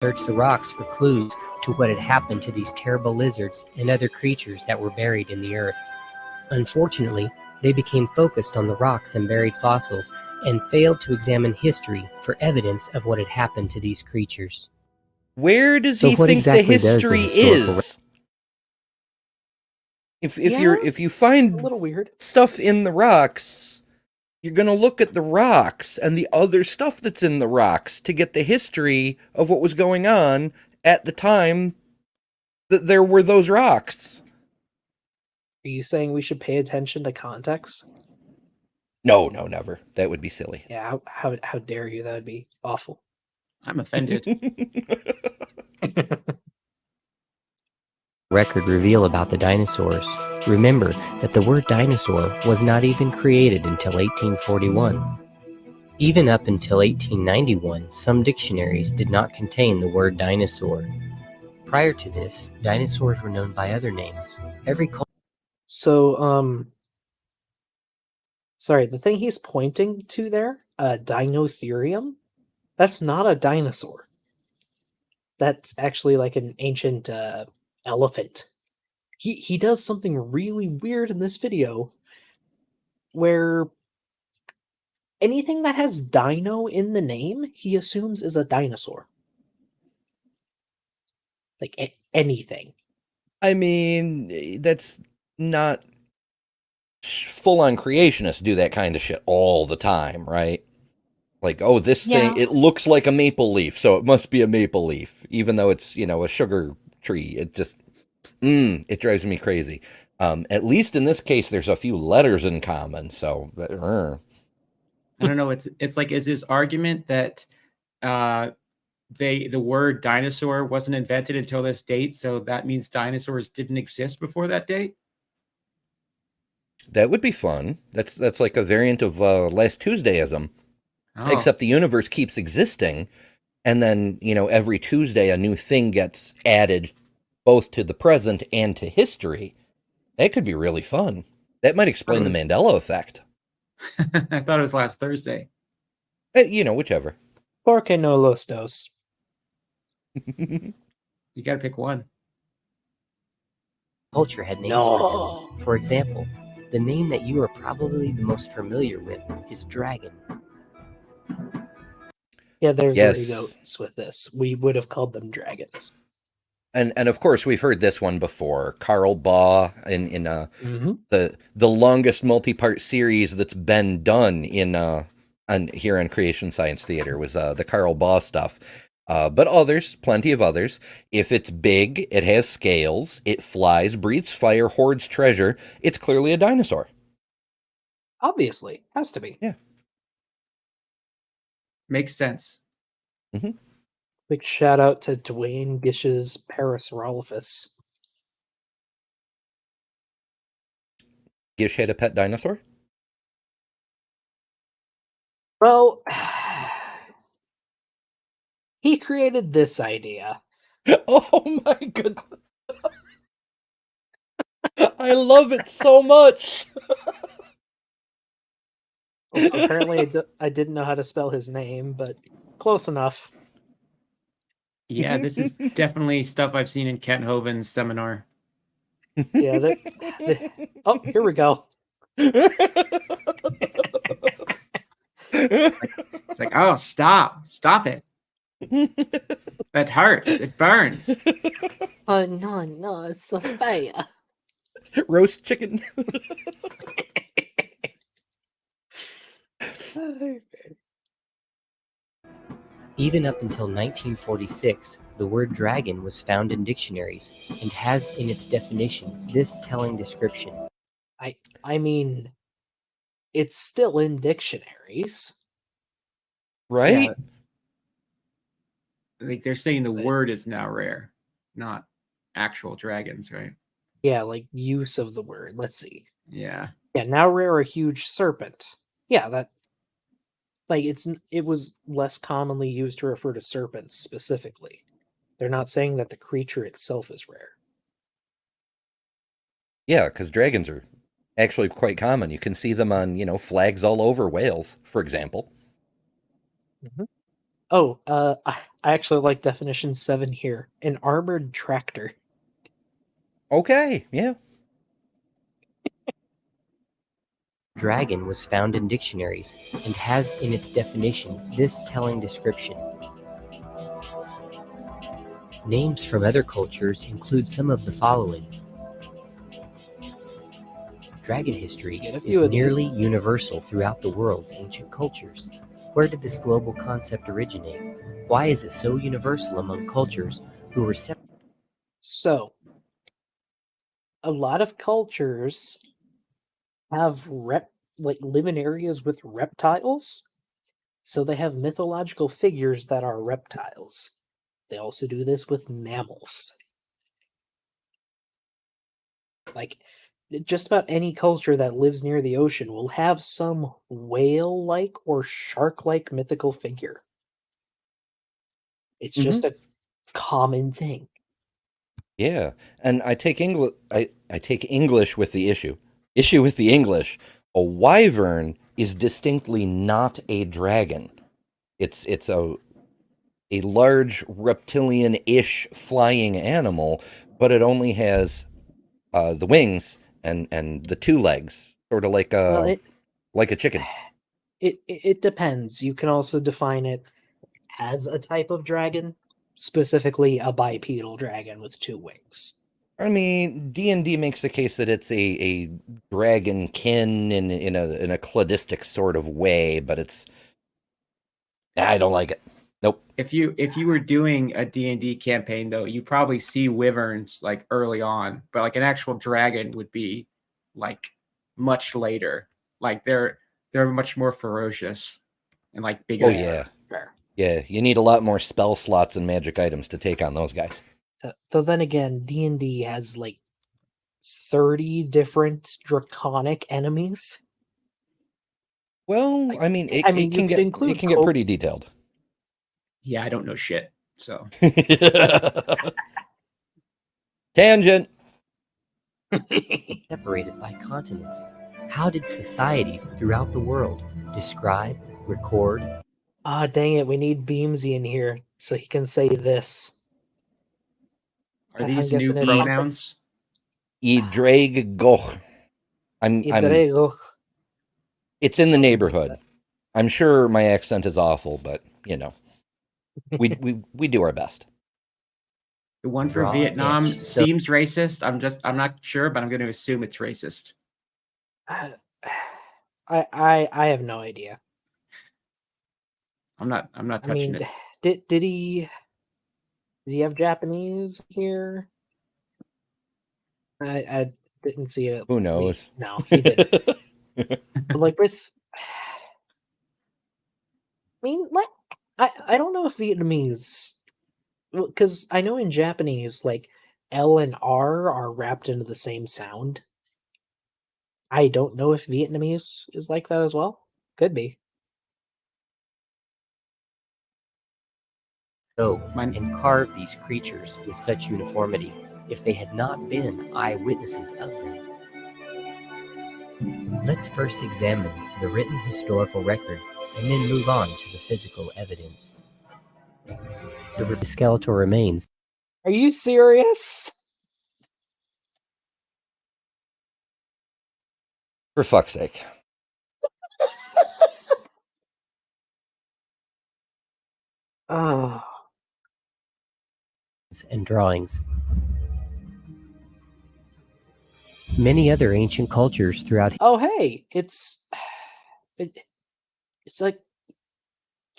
search the rocks for clues to what had happened to these terrible lizards and other creatures that were buried in the earth. Unfortunately, they became focused on the rocks and buried fossils and failed to examine history for evidence of what had happened to these creatures. Where does So he what think the exactly does the history historical is? If Yeah, if you a find little weird. stuff in the rocks, you're gonna look at the rocks and the other stuff that's in the rocks to get the history of what was going on at the time that there were those rocks. Are you saying we should pay attention to context? No, never. That would be silly. Yeah, how dare you? That would be awful. I'm offended. record reveal about the dinosaurs. Remember that the word dinosaur was not even created until 1841. Even up until 1891, some dictionaries did not contain the word dinosaur. Prior to this, dinosaurs were known by other names. So, sorry, the thing he's pointing to there, Dinotherium, that's not a dinosaur. That's actually like an ancient elephant. He does something really weird in this video where anything that has dino in the name, he assumes is a dinosaur. Like anything. I mean, that's not full-on creationists do that kind of shit all the time, right? Like, oh, this thing, it looks like a maple leaf, so it must be a maple leaf, even though it's, a sugar tree. It just, it drives me crazy. At least in this case, there's a few letters in common, so. I don't know. It's like, is his argument that the word dinosaur wasn't invented until this date, so that means dinosaurs didn't exist before that date? That would be fun. That's like a variant of Last Tuesdayism. Oh. Except the universe keeps existing, and then, every Tuesday a new thing gets added both to the present and to history. That could be really fun. That might explain the Mandela effect. I thought it was last Thursday. Whichever. Porque no los dos. You gotta pick one. Culture had names for them. For example, the name that you are probably the most familiar with is dragon. Yeah, there's already notes with this. We would have called them dragons. And of course we've heard this one before. Carl Baugh in the longest multi-part series that's been done here on Creation Science Theater was the Carl Baugh stuff. But others, plenty of others. If it's big, it has scales, it flies, breathes fire, hoards treasure, it's clearly a dinosaur. Obviously, has to be. Yeah. Makes sense. Mm-hmm. Big shout out to Dwayne Gish's Parasaurolophus. Gish had a pet dinosaur? Well, he created this idea. Oh my goodness. I love it so much. Also, apparently I didn't know how to spell his name, but close enough. Yeah, this is definitely stuff I've seen in Kent Hovind's seminar. Yeah. Oh, here we go. It's like, oh, stop it. That hurts. It burns. Oh, no, it's so fire. Roast chicken. Even up until 1946, the word dragon was found in dictionaries and has in its definition this telling description. I mean, it's still in dictionaries. Right? Yeah. Like they're saying the word is now rare, not actual dragons, right? Yeah, like use of the word. Let's see. Yeah. Yeah, now rare a huge serpent. Yeah, that like it was less commonly used to refer to serpents specifically. They're not saying that the creature itself is rare. Yeah, because dragons are actually quite common. You can see them on, flags all over Wales, for example. Mm-hmm. Oh, I actually like definition 7 here. An armored tractor. Okay, yeah. Dragon was found in dictionaries and has in its definition this telling description. Names from other cultures include some of the following. Dragon history Get a is few of these. nearly universal throughout the world's ancient cultures. Where did this global concept originate? Why is it so universal among cultures who were separate? So, a lot of cultures have live in areas with reptiles, so they have mythological figures that are reptiles. They also do this with mammals. Like, just about any culture that lives near the ocean will have some whale-like or shark-like mythical figure. It's just a common thing. Yeah, and I take English. I take English with the issue. Issue with the English. A wyvern is distinctly not a dragon. It's a large reptilian-ish flying animal, but it only has the wings and the two legs, sort of like a chicken. It depends. You can also define it as a type of dragon, specifically a bipedal dragon with two wings. I mean, D&D makes the case that it's a dragon kin in a cladistic sort of way, but I don't like it. Nope. If you were doing a D&D campaign though, you probably see wyverns like early on, but like an actual dragon would be like much later. Like they're much more ferocious and like bigger. Oh yeah. Fair. Yeah, you need a lot more spell slots and magic items to take on those guys. So then again, D&D has like 30 different draconic enemies. Well, Like, I mean, it you can could get include pretty detailed. Yeah, I don't know shit. So Tangent. Separated by continents. How did societies throughout the world describe, record? Ah, dang it, we need Beamsy in here so he can say this. are I'm these new guessing it's something- pronouns? Idraig goch. It's in the neighborhood. I'm sure my accent is awful, but you know, we do our best. The one for Draw Vietnam etch. So- seems racist. I'm not sure, but I'm going to assume it's racist. I have no idea. I'm not touching it. Did he have Japanese here? I didn't see it. Who knows? No, he didn't. But like with, I don't know if Vietnamese, because I know in Japanese like L and R are wrapped into the same sound. I don't know if Vietnamese is like that as well. Could be. And carve these creatures with such uniformity if they had not been eyewitnesses of them. Let's first examine the written historical record and then move on to the physical evidence. The skeletal remains. Are you serious? For fuck's sake. Oh. And drawings. Many other ancient cultures throughout. Oh, hey, it's like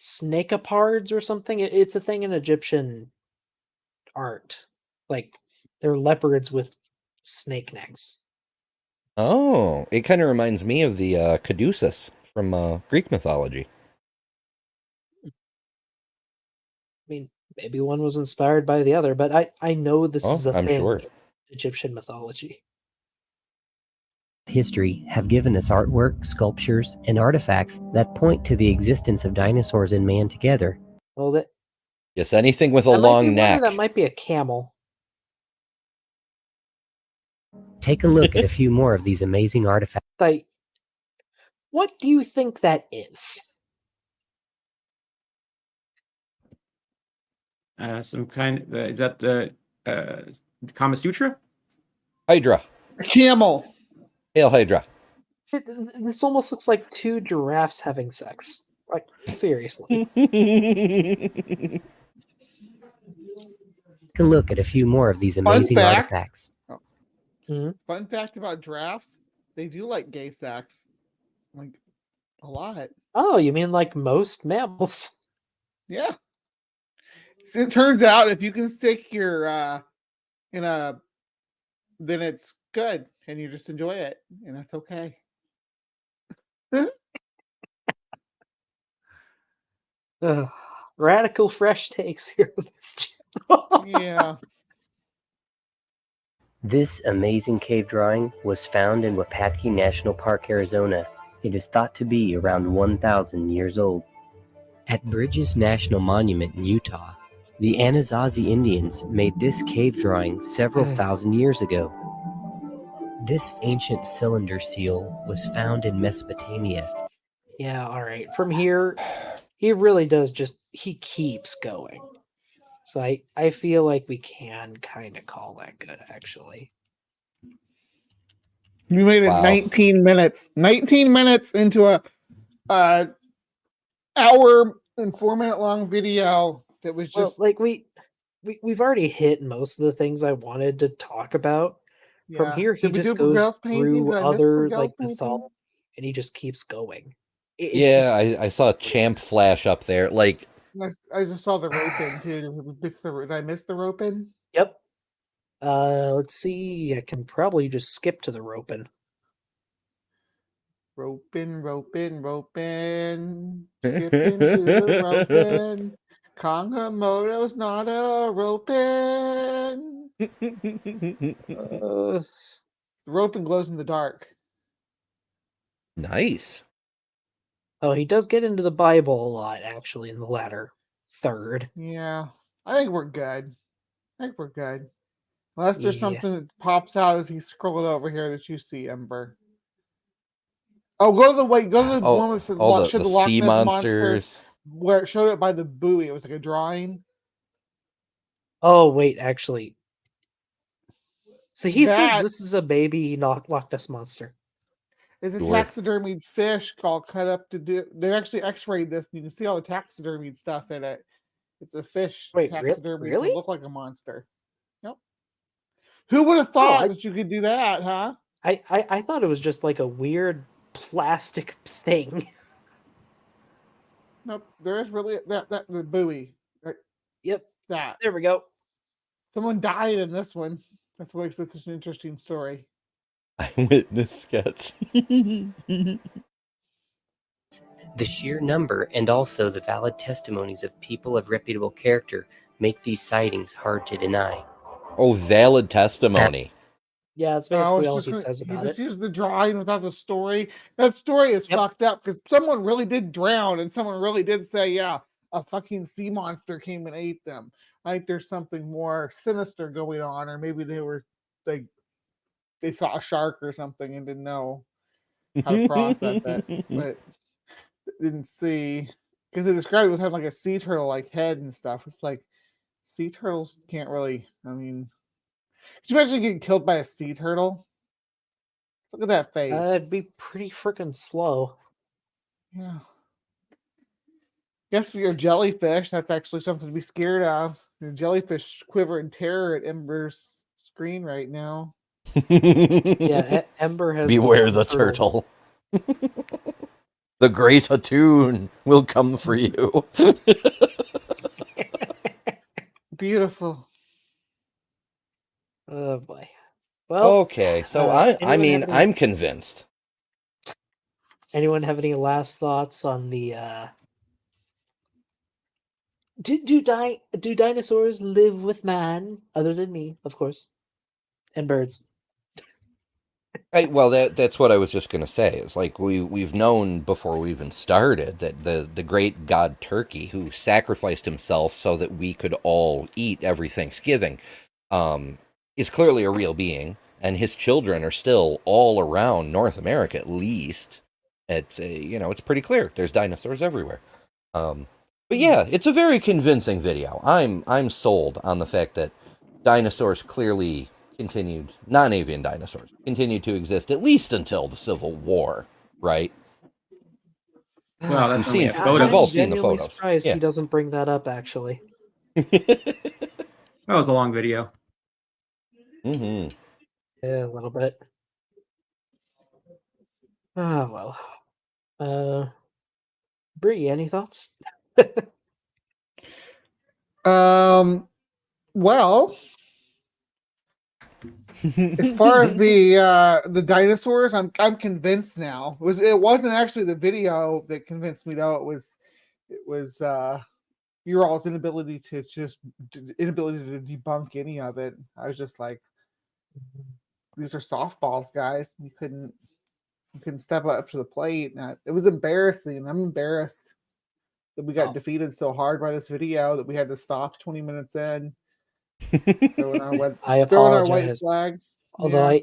snakeopards or something. It's a thing in Egyptian art. Like they're leopards with snake necks. Oh, it kind of reminds me of the caduceus from Greek mythology. I mean, maybe one was inspired by the other, but I know this is a I'm thing sure. in Egyptian mythology. History have given us artwork, sculptures, and artifacts that point to the existence of dinosaurs and man together. Well, that Yes, anything with a might be long one, or neck. that might be a camel. Take a look at a few more of these amazing artifacts. Like, what do you think that is? Some kind. Is that the Kama Sutra? Hydra. A camel. Hail Hydra. This almost looks like two giraffes having sex. Like, seriously. Take a look at a few more of these amazing fact. artifacts. Fun fact about giraffes: they do like gay sex, like a lot. Oh, you mean like most mammals? Yeah. So it turns out if you can stick your in a, then it's good, and you just enjoy it, and that's okay. Radical fresh takes here on this channel. Yeah. This amazing cave drawing was found in Wapatki National Park, Arizona. It is thought to be around 1,000 years old. At Bridges National Monument in Utah, the Anasazi Indians made this cave drawing several thousand years ago. This ancient cylinder seal was found in Mesopotamia. Yeah, all right. From here, he really does he keeps going. So I feel like we can kind of call that good, actually. You made it Wow. 19 minutes. 19 minutes into a hour and 4-minute long video that was just Well, like we've already hit most of the things I wanted to talk about. From yeah. here, he Did we just do Burgell's goes painting? through Did I miss other Burgell's like painting? mythology, and he just keeps going. It's Yeah, just- I saw Champ flash up there. Like, I just saw the roping too. Did I miss the roping? Yep. Let's see. I can probably just skip to the roping. Roping. Skipping to the roping. Kangamoto's not a roping. The roping glows in the dark. nice. Oh, he does get into the Bible a lot, actually, in the latter third. Yeah. I think we're good. Unless there's Yeah. something that pops out as he's scrolling over here that you see, Ember. Oh, go to the one that said all showed the the Loch sea Ness monsters. where it showed it by the buoy. It was like a drawing. Oh, wait, actually. So he says That- this is a baby Loch Ness monster. It's a Sure. taxidermied fish called cut up to do. They actually X-rayed this, and you can see all the taxidermied stuff in it. It's a fish Wait, taxidermied really? to look like a monster. Yep. Who would have thought I- that you could do that, huh? I thought it was just like a weird plastic thing. Nope. There is really that the buoy. Right, Yep, that there we go. someone died in this one. That's what makes this such an interesting story. Eyewitness sketch. The sheer number and also the valid testimonies of people of reputable character make these sightings hard to deny. Oh, valid testimony. Yeah, that's Oh, basically it's all just he re- says he about just it. used the drawing without the story. That story is Yep. fucked up because someone really did drown and someone really did say, yeah, a fucking sea monster came and ate them. I think there's something more sinister going on, or maybe they saw a shark or something and didn't know how to process it, but didn't see because they described it with having like a sea turtle like head and stuff. It's like sea turtles can't really. I mean, could you imagine getting killed by a sea turtle? Look at that face. It'd be pretty freaking slow. Yeah. Guess for your jellyfish, that's actually something to be scared of. The jellyfish quiver in terror at Ember's screen right now. Yeah, Ember has Beware one the turtle. The great Atune will come for you. Beautiful. Oh boy. Well, Okay, so anyone have any- I'm convinced. anyone have any last thoughts on the do dinosaurs live with man other than me, of course, and birds? Well, that's what I was just going to say. It's like we've known before we even started that the great god Turkey, who sacrificed himself so that we could all eat every Thanksgiving, is clearly a real being, and his children are still all around North America. At least it's it's pretty clear. There's dinosaurs everywhere. But yeah, it's a very convincing video. I'm sold on the fact that dinosaurs clearly continued, non-avian dinosaurs, continued to exist at least until the Civil War, right? Well, that's We've when we seen, have I'm we've all photos. seen the genuinely photos. surprised Yeah. he doesn't bring that up, actually. That was a long video. hmm Yeah, a little bit. Ah, well. Bree, any thoughts? Well, as far as the dinosaurs, I'm convinced now. It wasn't actually the video that convinced me though. It was your all's inability to debunk any of it. I was just like, these are softballs, guys. You couldn't step up to the plate. It was embarrassing. I'm embarrassed that we got defeated so hard by this video that we had to stop 20 minutes in. Throwing our I white apologize. flag. Although Yeah.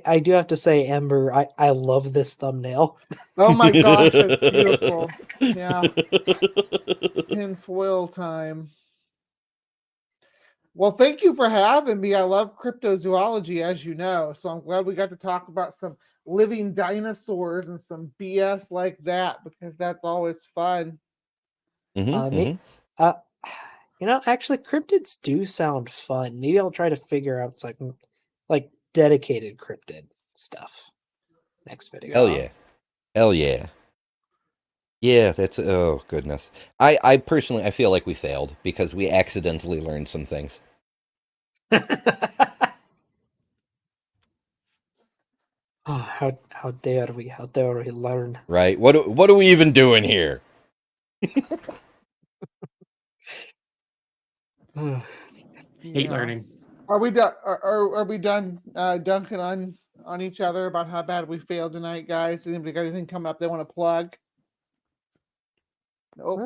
I do have to say, Amber, I love this thumbnail. Oh my gosh, that's beautiful. Yeah. Tinfoil time. Well, thank you for having me. I love cryptozoology, as you know. So I'm glad we got to talk about some living dinosaurs and some BS like that, because that's always fun. Actually, cryptids do sound fun. Maybe I'll try to figure out something like dedicated cryptid stuff next video. Hell yeah. Hell yeah. Yeah, that's, oh goodness. I personally, I feel like we failed because we accidentally learned some things. Oh, how dare we learn? Right? What are we even doing here? Hate learning. Are we done? Are we done dunking on each other about how bad we failed tonight, guys? Anybody got anything coming up they want to plug? Nope.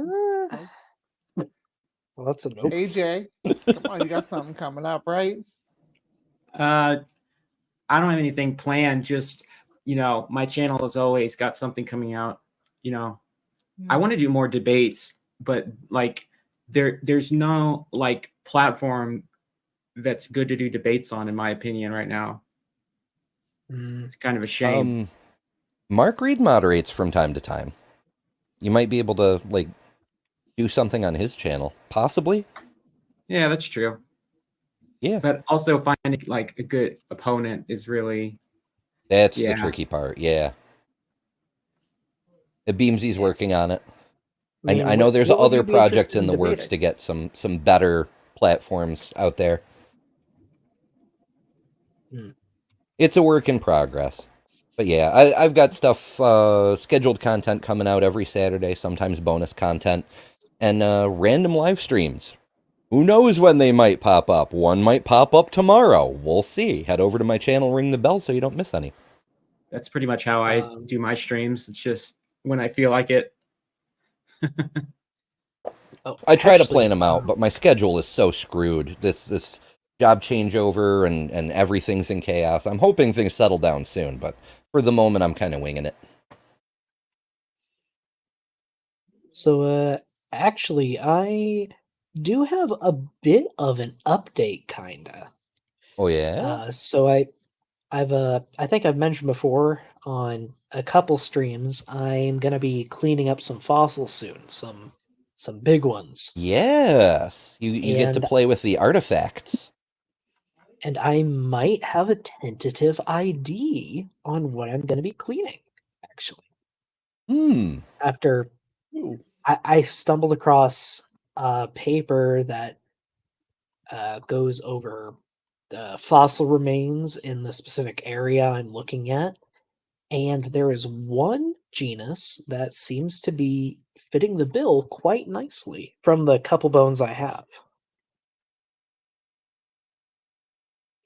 Well, that's a nope. AJ, come on, you got something coming up, right? I don't have anything planned. Just, my channel has always got something coming out. I want to do more debates, but like there's no like platform that's good to do debates on, in my opinion, right now. It's kind of a shame. Mark Reed moderates from time to time. You might be able to like do something on his channel, possibly. Yeah, that's true. Yeah, but also finding like a good opponent is really that's the tricky part. Yeah, Beamsy's working on it. I know there's other projects in the works to get some better platforms out there. It's a work in progress. But yeah, I've got stuff, scheduled content coming out every Saturday, sometimes bonus content, and random live streams. Who knows when they might pop up? One might pop up tomorrow. We'll see. Head over to my channel, ring the bell so you don't miss any. That's pretty much how I do my streams. It's just when I feel like it. I try to plan them out, but my schedule is so screwed. This job changeover and everything's in chaos. I'm hoping things settle down soon, but for the moment, I'm kind of winging it. So, actually, I do have a bit of an update, kinda. Oh yeah. So I think I've mentioned before on a couple streams, I'm gonna be cleaning up some fossils soon, some big ones. Yes, you get to And- play with the artifacts. And I might have a tentative ID on what I'm gonna be cleaning, actually. After I stumbled across a paper that goes over the fossil remains in the specific area I'm looking at, and there is one genus that seems to be fitting the bill quite nicely from the couple bones I have.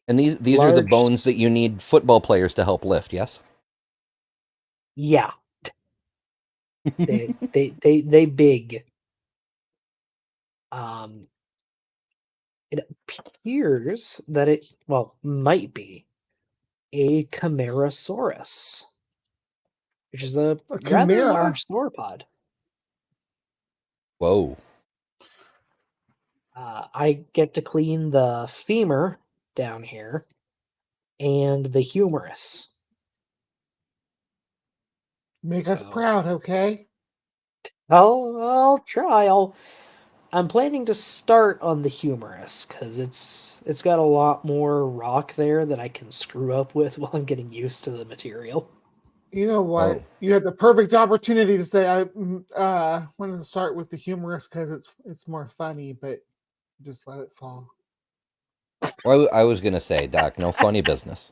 And these are the bones that you need football players to help lift, yes? Yeah. they big. It appears that it might be a Chimaerosaurus, which is a rather large sauropod. Whoa. I get to clean the femur down here and the humerus. Make us So- proud, okay? I'll try. I'm planning to start on the humerus because it's got a lot more rock there that I can screw up with while I'm getting used to the material. You know what? Oh. You had the perfect opportunity to say I wanted to start with the humorous because it's more funny, but just let it fall. Well, I was gonna say, Doc, no funny business.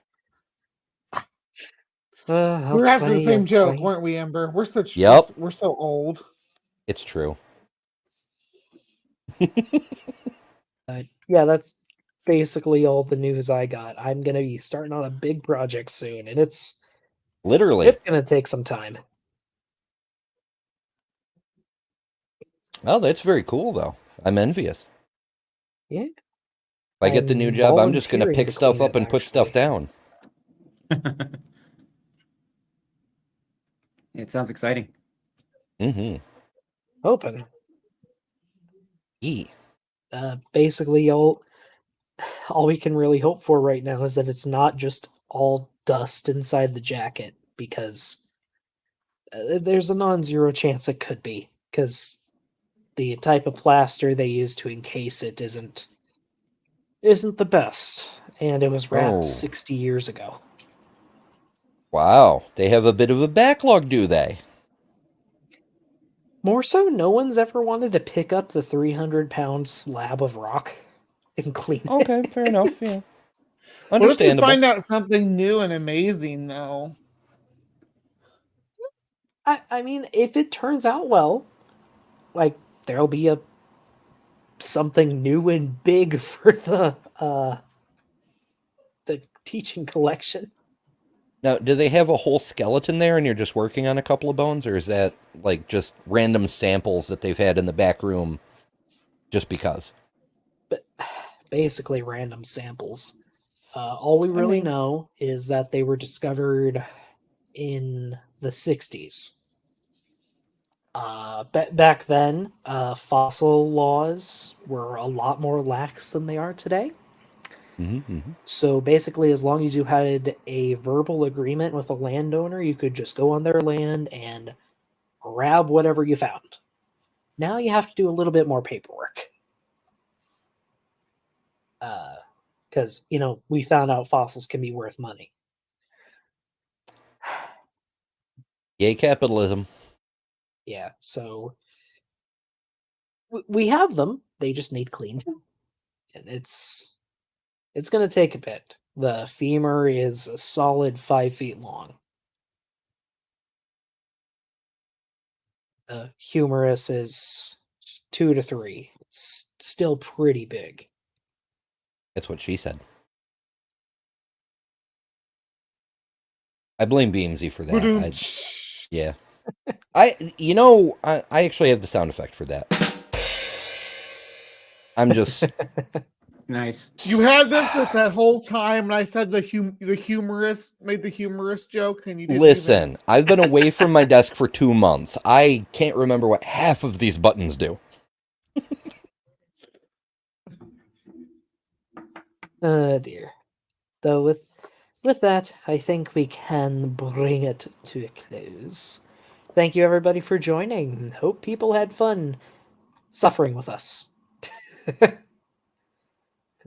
We're after the same joke, weren't we, Ember? We're Yep. we're so old. It's true. Yeah, that's basically all the news I got. I'm gonna be starting on a big project soon, and it's Literally. gonna take some time. Oh, that's very cool, though. I'm envious. Yeah. If I get the I'm new job, I'm just gonna volunteering pick to stuff clean up it, and put stuff actually. down. It sounds exciting. Mm-hmm. Hoping. E. Basically, all we can really hope for right now is that it's not just all dust inside the jacket, because there's a non-zero chance it could be, because the type of plaster they use to encase it isn't the best, and it was wrapped Oh. 60 years ago. Wow. They have a bit of a backlog, do they? More so, no one's ever wanted to pick up the 300-pound slab of rock and clean it. Okay, fair enough. Yeah. What if we Understandable. find out something new and amazing, though? I mean, if it turns out well, like, there'll be something new and big for the teaching collection. Now, do they have a whole skeleton there and you're just working on a couple of bones, or is that like just random samples that they've had in the back room just because? But basically random samples. All we really know is that they were discovered in the 60s. Back then, fossil laws were a lot more lax than they are today. Mm-hmm. So basically, as long as you had a verbal agreement with a landowner, you could just go on their land and grab whatever you found. Now you have to do a little bit more paperwork. Because, we found out fossils can be worth money. Yay, capitalism. Yeah, so we have them. They just need cleaned. And it's going to take a bit. The femur is a solid 5 feet long. The humerus is 2 to 3. It's still pretty big. That's what she said. I blame Beamsy for that. Yeah. I actually have the sound effect for that. I'm just Nice. You had this that whole time, and I said the humorous made the humorous joke, and you didn't listen. I've been away from my desk for 2 months. I can't remember what half of these buttons do. Oh dear. Though with that, I think we can bring it to a close. Thank you everybody for joining. Hope people had fun suffering with us.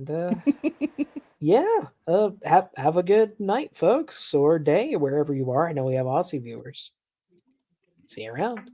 And yeah, have a good night, folks, or day, wherever you are. I know we have Aussie viewers. See you around.